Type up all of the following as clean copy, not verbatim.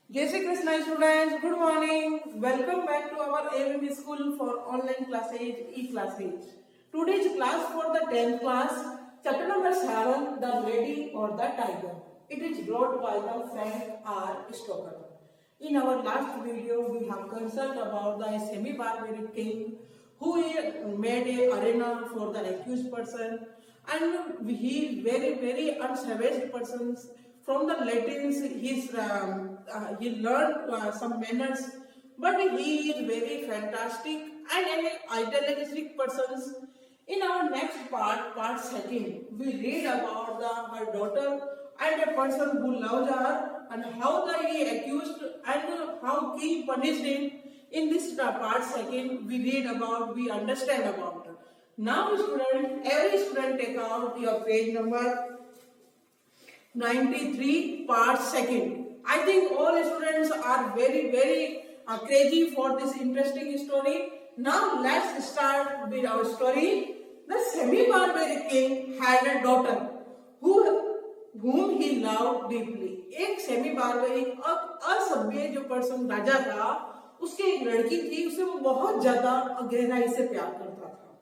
Jai Shri Krishna students, good morning. Welcome back to our AVM school for online classes, e-classes. Today's class for the 10th class, chapter number 7, The Lady or the Tiger. It is brought by the Frank R. Stoker. In our last video, we have concerned about the semi-barbaric king who made an arena for the accused person, and he very unsavage persons. From the Latins, he learned some manners, but he is very fantastic and an idealistic person. In our next part second, we read about her daughter and a person who loves her and how he accused and how king punished him. In this part second, we understand about her. Now, every student take out your page number 93, part second. I think all students are very crazy for this interesting story. Now let's start with our story. The semi-barbaric king had a daughter whom he loved deeply. एक semi-barbaric असभ्य जो person राजा था, उसकी एक लड़की थी, उसे वो बहुत ज्यादा गहराई से प्यार करता था.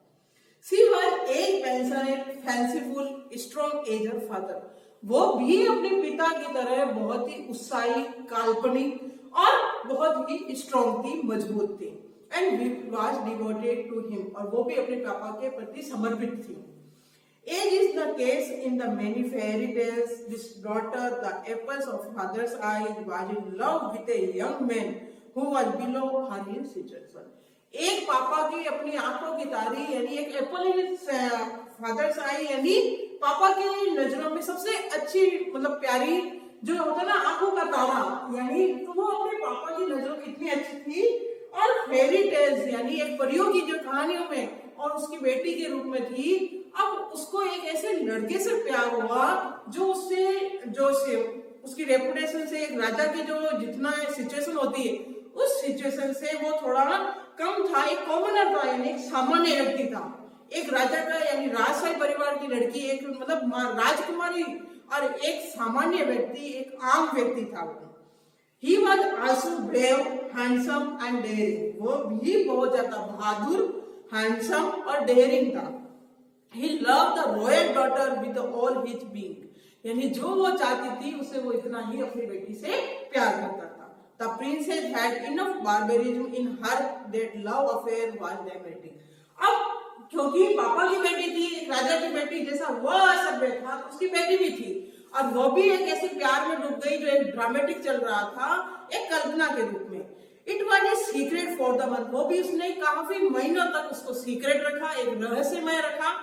She was एक passionate, fanciful, strong aged father. वो भी अपने पिता की तरह बहुत ही उत्साही, काल्पनिक और बहुत ही स्ट्रॉन्ग थी, मजबूत थी. And was devoted to him, और वो भी अपने पापा के प्रति समर्पित थी. As is the case in the many fairy tales, this daughter, the apples of father's eyes, was in love with a young man who was below her in situation. एक पापा की अपनी आंखों की तारी यानी एक एप्पल इन फादर्स आई यानी पापा की नजरों में सबसे अच्छी मतलब प्यारी जो होता है ना आंखों का तारा, यानी तो वो अपने पापा की नजरों में इतनी अच्छी थी. और फेरी टेल्स यानी एक परियों की जो कहानियों में और उसकी बेटी के रूप में थी. अब उसको एक ऐसे लड़के से प्यार हुआ जो उसकी रेपुटेशन से, एक राजा की जो जितना सिचुएशन होती है उस सिचुएशन से वो थोड़ा कम था, एक कॉमनर था यानी एक सामान्य व्यक्ति था. एक राजा का यानी राजशाही परिवार की लड़की, एक मतलब राजकुमारी, और एक सामान्य व्यक्ति, एक आम व्यक्ति था. He was also brave, handsome and daring. वो भी बहुत ज्यादा बहादुर, हैंडसम और डेयरिंग था. He loved the royal daughter with all his being. यानी जो वो चाहती थी उसे वो इतना ही अपनी बेटी से प्यार करता था. The princess had enough barbarism in her that love affair was dramatic. अब क्योंकि पापा की बेटी थी, राजा की बेटी जैसा वह सभ्य था, उसकी बेटी भी थी और वो भी एक ऐसे प्यार में डूब गई जो एक ड्रामेटिक चल रहा था, एक कल्पना के रूप में. It was a secret for the month. वो भी उसने काफी महीनों तक उसको सीक्रेट रखा, एक रहस्यमय रखा.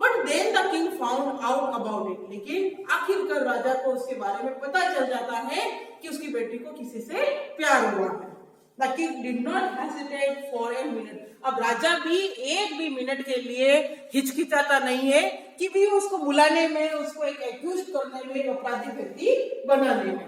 But then the king found out about it. लेकिन आखिरकार राजा को उसके बारे में पता चल जाता है कि उसकी बेटी को किसी से प्यार हुआ है. The king did not hesitate for a minute. अब राजा भी एक भी मिनट के लिए हिचकिचाता नहीं है कि भी उसको बुलाने में, उसको एक एक्यूज करने में, अपराधी व्यक्ति बनाने में.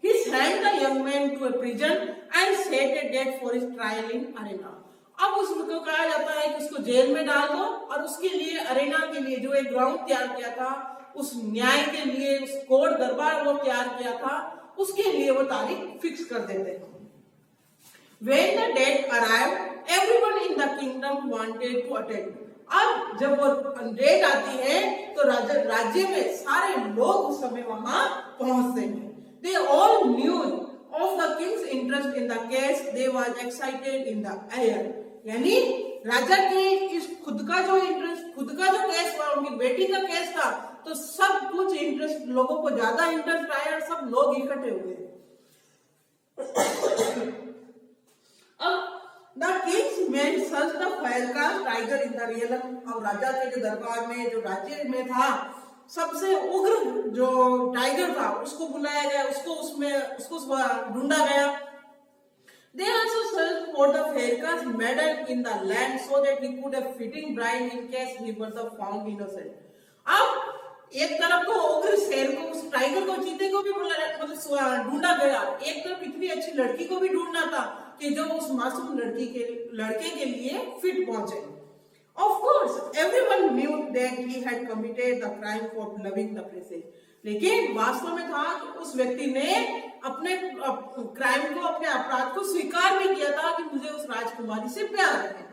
He sent the young man to a prison and set a date for his trial in arena. अब उसको कहा जाता है कि उसको जेल में डाल दो और उसके लिए अरेना के लिए जो एक ग्राउंड तैयार किया था, उस न्याय के लिए, उस कोर्ट दरबार वो तैयार किया था, उसके लिए वो तारीख फिक्स कर देते हैं. When the date arrived, everyone in the kingdom wanted to attend. अब जब वो डेट आती है तो राज्य में सारे लोग उस समय वहां पहुंचते हैं. They all knew of the king's interest in the case. They was excited in the air. यानी राजा के इस खुद का जो केस था, उनकी बेटी का केस था, तो सब कुछ इंटरेस्ट, लोगों को ज्यादा इंटरेस्ट आया और सब लोग इकट्ठे हुए. अब the king's man search the fiercest tiger in the realm. अब राजा के जो दरबार में, जो राज्य में था, सबसे उग्र जो टाइगर था उसको बुलाया गया, उसको ढूंढा गया. They also searched for the fairest maiden in the land so that he could have fitting bride in case he was found innocent. अब एक तरफ तो उग्र शेर को, उस टाइगर को, चीते को भी मतलब ढूंढा गया, एक तरफ इतनी अच्छी लड़की को भी ढूंढना था कि जो उस मासूम लड़के के लिए फिट पहुंचे. Of course, everyone knew that he had committed the crime for loving the princess. लेकिन वास्तव में था कि उस व्यक्ति ने अपने क्राइम को, अपने अपराध को स्वीकार भी किया था कि मुझे उस राजकुमारी से प्यार है।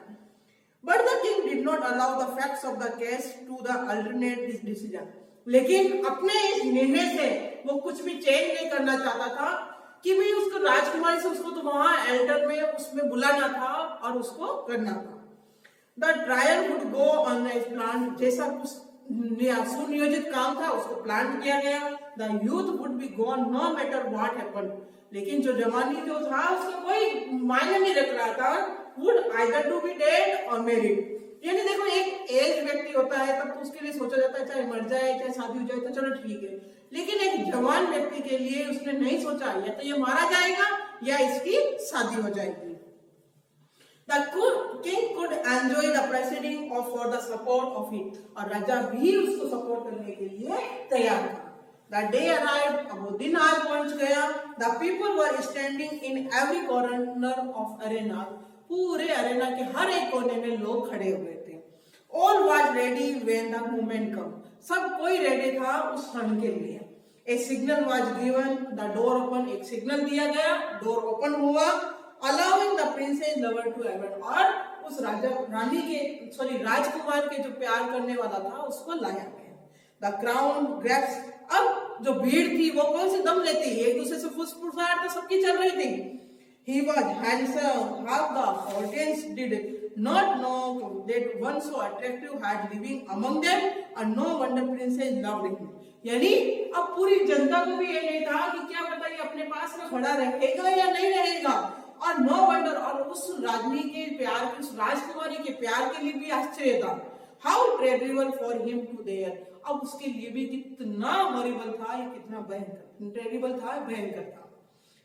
But the king did not allow the facts of the case to the alternate his decision. लेकिन अपने इस निर्णय से वो कुछ भी चेंज नहीं करना चाहता था कि भाई उसको राजकुमारी से उसको तो वहां एल्टर में उसमें बुलाना था और उसको करना था। The trial would go on as planned. जैसा कुछ सुनियोजित काम था उसको प्लान किया गया। The youth would be gone no matter what happened. लेकिन जो जवानी जो था उसका कोई मायने नहीं रख रहा था। Would either to be dead or married. यानी देखो एक एज व्यक्ति होता है तब तो उसके लिए सोचा जाता है चाहे मर जाए चाहे शादी हो जाए तो चलो ठीक है, लेकिन एक जवान व्यक्ति के लिए उसने नहीं सोचा या तो ये मारा जाएगा या इसकी शादी हो जाएगी। The king could enjoy the proceeding of for the support of it. और राजा भी उसको सपोर्ट करने के लिए तैयार था। The day arrived. अब वो दिन आज पहुंच गया। The people were standing in every corner of arena. पूरे अरेना के हर एक कोने में लोग खड़े हुए थे। All was ready when the moment come. सब कोई रेडी था उस क्षण के लिए। A signal was given. The door open. एक सिग्नल दिया गया, डोर ओपन हुआ, allowing the princess lover to enter. और उस राजकुमार के जो प्यार करने वाला था उसको लाया गया। The crown grabs. अब जो भीड़ थी वो कौन से दम लेती, एक दूसरे से फुसफुसाहट तो सबकी चल रही थी। He was handsome. Half the audience did not know that one so attractive had living among them, and no wonder princess loved him. यानी अब पूरी जनता को भी ये नहीं था कि क्या पता ये अपने पास में खड़ा रहेगा या नहीं रहेगा, और नो वंडर, और उस राजनी के प्यार, उस राजकुमारी के प्यार के लिए भी आश्चर्य था। How terrible for him to there. अब उसके लिए भी कितना हॉरिबल था, ये कितना भयंकर, टेरिबल था, भयंकर था।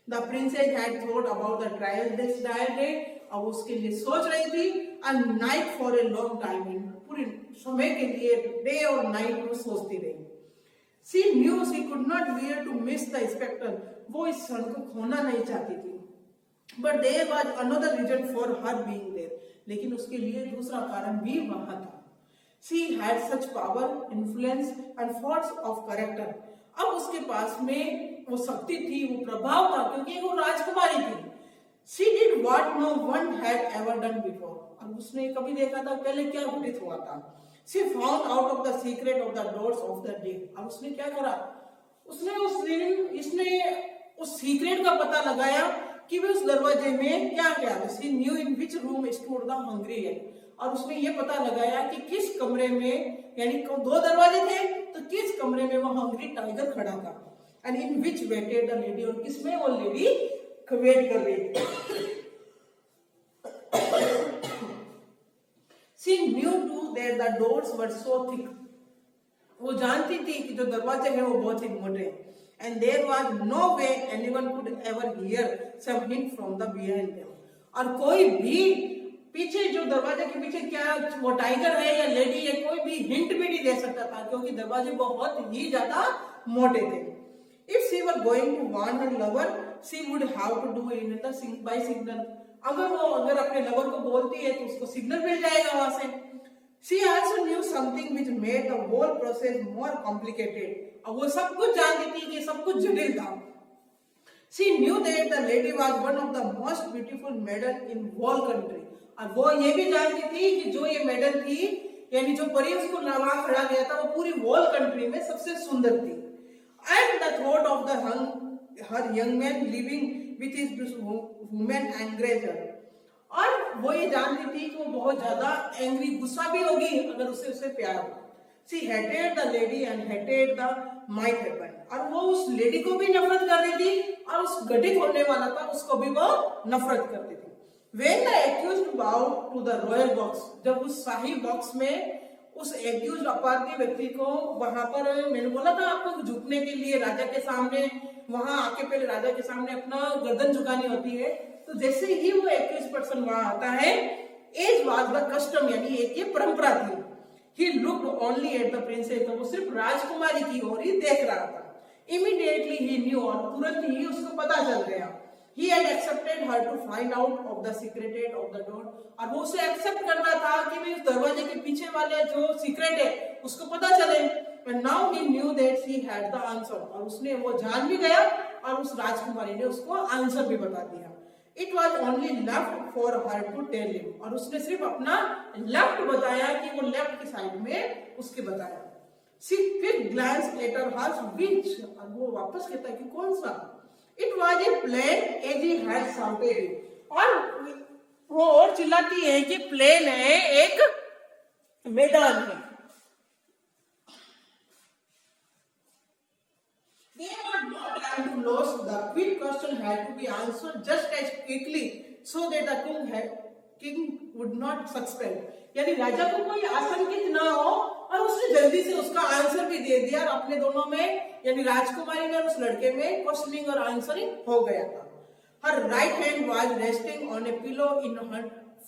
The princess had thought about the trial this day. अब उसके लिए सोच रही थी, and night for a long time. पूरे समय के लिए डे और नाइट वो सोचती रही। She knew she could not bear to miss the spectacle. वो इस क्षण को खोना नहीं चाहती थी। But there was another reason for her being there. लेकिन उसके लिए दूसरा कारण भी वहां था। She had such power, influence and force of character. अब उसके पास में वो शक्ति थी, वो प्रभाव था, क्योंकि वो राजकुमारी थी। She did what no one had ever done before. और उसने कभी देखा था पहले क्या घटित हुआ था। She found out of the secret of the doors of the day. और उसने क्या करा, उसने उस सीक्रेट का पता लगाया कि वे उस दरवाजे में क्या क्या है। She knew in which room stood the hungry egg. और उसने ये पता लगाया कि किस कमरे में, यानी दो दरवाजे थे तो किस कमरे में वो हंग्री टाइगर खड़ा था, and in which waited the lady, और किसमें वो लेडी वेट कर रही थी। She knew too that the doors were so thick. वो जानती थी कि जो दरवाजे हैं वो बहुत ही मोटे हैं, and there was no way anyone could ever hear some hint from the behind them. और कोई भी पीछे, जो दरवाजे के पीछे क्या वो टाइगर है या लेडी है, कोई भी हिंट भी नहीं दे सकता था, क्योंकि दरवाजे बहुत ही ज्यादा मोटे थे। If she were going to warn her lover, she would have to do it by signal. अगर अपने लवर को बोलती है तो उसको सिग्नल मिल जाएगा वहां से। She also knew something which made the whole process more complicated. अब वो सब कुछ जानती थी कि सब कुछ जटिल था। She knew that the lady was one of the most beautiful maiden in whole country. और वो ये भी जानती थी कि जो ये मेडल थी, यानी जो परी उसको वहां खड़ा गया था, वो पूरी होल कंट्री में सबसे सुंदर थी। And the thought of the her young man living with his women एंग्रेजर, और वो ये जानती थी कि वो बहुत ज्यादा एंग्री, गुस्सा भी होगी अगर उसे प्यार हो। She hated the lady and hated the might happen, और वो उस लेडी को भी नफरत कर रही थी और उस घटित होने वाला था उसको भी वो नफरत करती थी। When the accused bowed to the royal box, जब उस शाही बॉक्स में उस एक्यूज्ड अपराधी व्यक्ति को, वहां पर मैंने बोला था आपको झुकने के लिए राजा के सामने, वहां आके पहले राजा के सामने अपना गर्दन झुकानी होती है, तो जैसे ही वो एक्यूज्ड पर्सन वहां आता है, एज वाज द कस्टम, यानी एक ये परंपरा थी। He looked only at the princess, तो वो सिर्फ राजकुमारी की ओर ही देख रहा था। Immediately he knew, और तुरंत ही उसको पता चल गया। He had accepted her to find out of the secret of the door, और वो उसे एक्सेप्ट करना था कि भाई उस दरवाजे के पीछे वाले जो सीक्रेट है उसको पता चले। and now he knew that she had the answer. और उसने वो जान भी गया और उस राजकुमारी ने उसको आंसर भी बता दिया. It was only left for her to tell him. और उसने सिर्फ अपना लेफ्ट बताया कि वो लेफ्ट की साइड में उसके बताया. She quick glanced at her horse, which, और वो वापस कहता है कि कौन सा? It was a plain as he had shouted it. और वो और चिल्लाती है कि प्लेन है, एक मैदान है. They were not time to lose. The quick question had to be answered just as quickly, so that the king would not suspect. यानी राजा को कोई आशंकित ना हो और उसने जल्दी से उसका आंसर भी दे दिया. और अपने दोनों में यानी राजकुमारी में और उस लड़के में क्वेश्चनिंग और आंसरिंग हो गया था. Her right hand was resting on a pillow in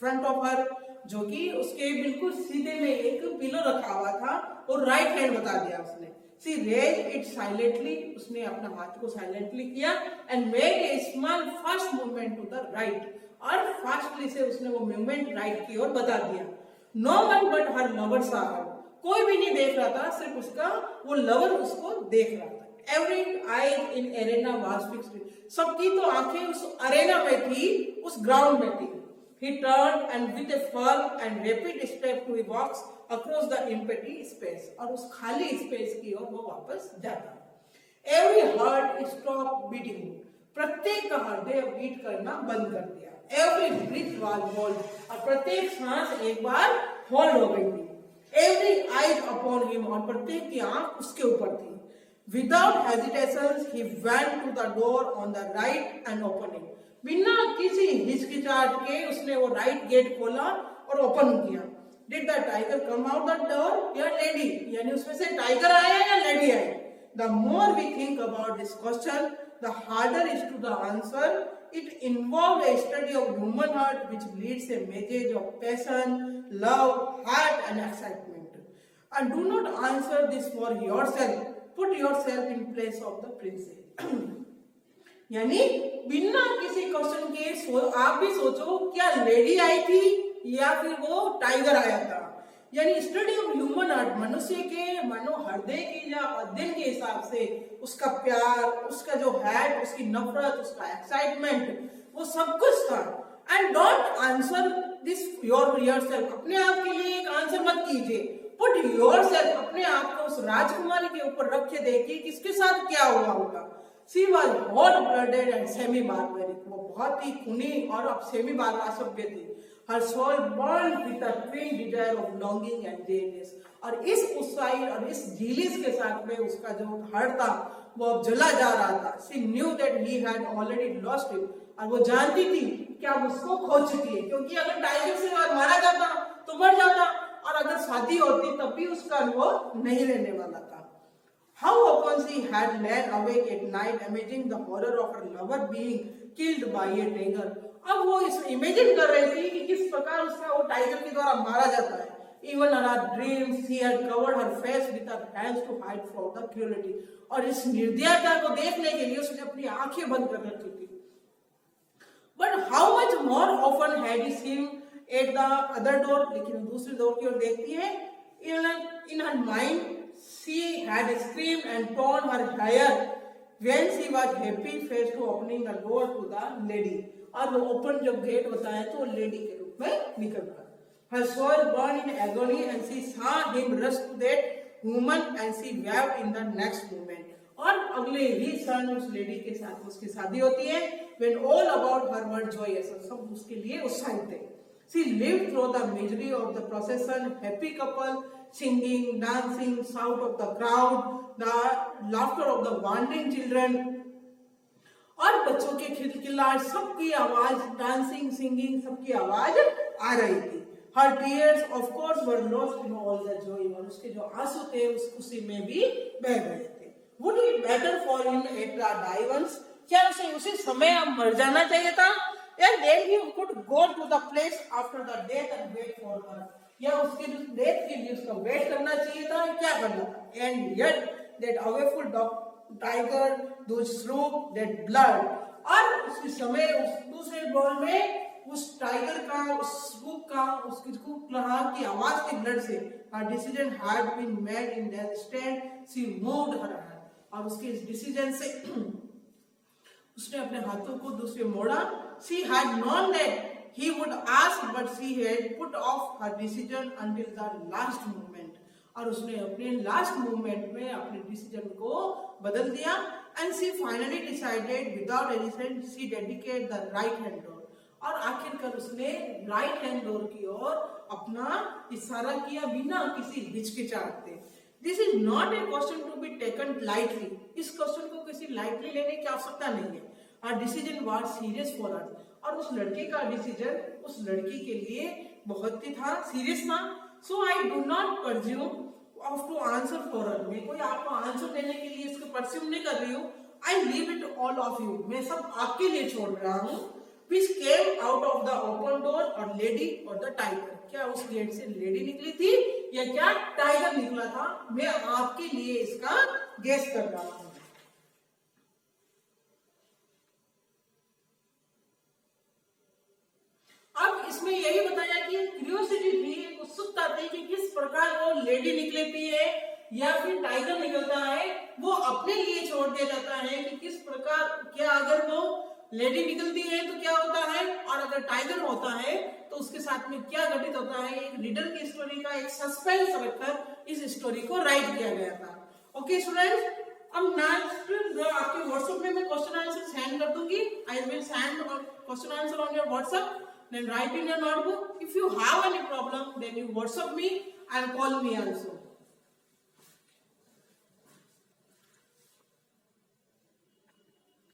front of her, जो कि उसके बिल्कुल सीधे में एक पिलो रखा हुआ था और राइट हैंड बता दिया उसने. सी रेज इट साइलेंटली, उसने अपना हाथ को साइलेंटली किया and made a small fast movement to the right, और फास्टली से उसने वो मूवमेंट राइट की ओर बता दिया. No one but her lover saw her, कोई भी नहीं देख रहा था, सिर्फ उसका वो लवर उसको देख रहा था. Every eye in arena was fixed. सबकी तो आंखें उस अरेना में थी, उस ग्राउंड में थी. He turned and with a firm and rapid step he walks across the empty space. और उस खाली स्पेस की ओर वो वापस जाता. Every heart stopped beating. प्रत्येक का हृदय बीट करना बंद कर दिया. Every breath was held. और प्रत्येक सांस एक बार होल्ड हो गई थी. Every eye upon him. और प्रत्येक की आंख उसके ऊपर थी. Without hesitation, he went to the door on the right and opened it. बिना किसी हिचकिचाहट के उसने वो राइट गेट खोला और ओपन किया. Did the tiger come out the door? या लेडी, यानी उसमें से टाइगर आया या lady I? The more we think about this question, the harder is to the answer. It involved a study of human heart, which leads a message of passion, love, heart, and excitement. And do not answer this for yourself. Put yourself in place of the princess. यानी बिना किसी question के आप भी सोचो, क्या lady आई थी या फिर वो टाइगर आया था. यानी स्टडी ऑफ ह्यूमन हार्ट, मनुष्य के मनोहृदय की या अध्ययन के हिसाब से उसका प्यार, उसका जो है, उसकी नफरत, उसका एक्साइटमेंट, वो सब कुछ था. And don't answer this yourself, अपने आप के लिए एक आंसर मत कीजिए. पुट योरसेल्फ, अपने आप को उस राजकुमारी के ऊपर रख के देखिए किसके साथ क्या हुआ होगा. She was hot blooded and semi barbaric, वो बहुत ही खूनी और अब सेमी बारबा सभ्य थी. Her soul burned with a twin desire of longing and jealous. और इस उत्साही और इस जीलिस के साथ में उसका जो हार्ट था वो अब जला जा रहा था. She knew that he had already lost him. और वो जानती थी कि अब उसको खो चुकी है, क्योंकि अगर टाइगर से मारा जाता तो मर जाता, और अगर शादी होती तब भी उसका अनुभव नहीं रहने वाला था. How often she had lain awake at night, imagining the horror of her lover being killed by a tiger. अब वो इस इमेजिन कर रही थी कि किस प्रकार उसका वो टाइगर के द्वारा मारा जाता है. Even in her dreams, she had covered her face with her hands to hide from the cruelty. और इस निर्दयता को देखने के लिए उसने अपनी आंखें बंद कर रखी थी. But how much more often had he seen at the other door? लेकिन दूसरी डोर की ओर देखती है. In her mind, she had screamed and torn her hair when she was happy faced to opening the door to the lady. और वो open जब gate होता है तो लेडी के रूप में निकल रहा. Her soul burned in agony and she saw him rush to that woman and she wept in the next moment. और अगले ही क्षण उस लेडी के साथ उसकी शादी होती है. When all about her were joyous, सब उसके लिए उत्साहित थे. She lived through the misery of the procession, happy couple, singing, dancing, shout of the crowd, the laughter of the wandering children. और बच्चों के खिलखिलाहट, सबकी आवाज, डांसिंग, सिंगिंग, सबकी आवाज आ रही थी. Her tears, of course, were lost in all the joy. और उसके जो आंसू थे उस खुशी में भी बह गए थे. Would it better for him at the die once? क्या उसे उसी समय अब मर जाना चाहिए था? And then he could go to the place after the death and wait for her. या उसके डेथ के लिए उसका वेट करना चाहिए था, क्या करना था? And yet that awful tiger, those shrew, that blood. और उसी समय उस दूसरे डोर में उस टाइगर का, उस स्कूप का, उसकी स्कूप की आवाज के ब्लड से her decision had been made in that stand. She moved her hand. और उसके इस डिसीजन से उसने अपने हाथों को दूसरे मोड़ा. She had known that he would ask, but she had put off her decision until the last moment. और उसने अपने लास्ट मूवमेंट में अपने डिसीजन को बदल दिया. And she finally decided without hesitation she dedicated the right hand door. और आखिरकार उसने राइट हैंड डोर की ओर अपना इशारा किया बिना किसी हिचकिचाहट के. This is not a question to be taken lightly. इस क्वेश्चन को किसी लाइटली लेने की आवश्यकता नहीं है. Our decision was serious for her. और उस लड़के का डिसीजन उस लड़की के लिए बहुत ही था, सीरियस था. So I do not presume of to answer for her. मैं कोई आपको आंसर देने के लिए इसको परस्यूम नहीं कर रही हूँ. I leave it all of you. मैं सब आपके लिए छोड़ रहा हूँ. Which came out of the open door or lady or the tiger. क्या उस गेट से लेडी निकली थी या क्या टाइगर निकला था? मैं आपके लिए इसका गेस कर रहा हूं. अब इसमें यही बताया कि क्यूरियोसिटी थी, उत्सुकता थी कि किस प्रकार वो लेडी निकलती है या फिर टाइगर निकलता है. वो अपने लिए छोड़ दिया जाता है कि किस प्रकार, क्या अगर वो लेडी निकलती है तो क्या होता है और अगर टाइगर होता है तो उसके साथ में क्या घटित होता है. एक रीडर की स्टोरी का एक सस्पेंस रखकर इस स्टोरी को राइट किया गया था. ओके स्टूडेंट्स, अब नेक्स्ट आपके व्हाट्सएप में मैं क्वेश्चन आंसर सेंड कर दूंगी. I will send question answer on your WhatsApp. Then write in your notebook. If you have any problem then you WhatsApp me and call me also.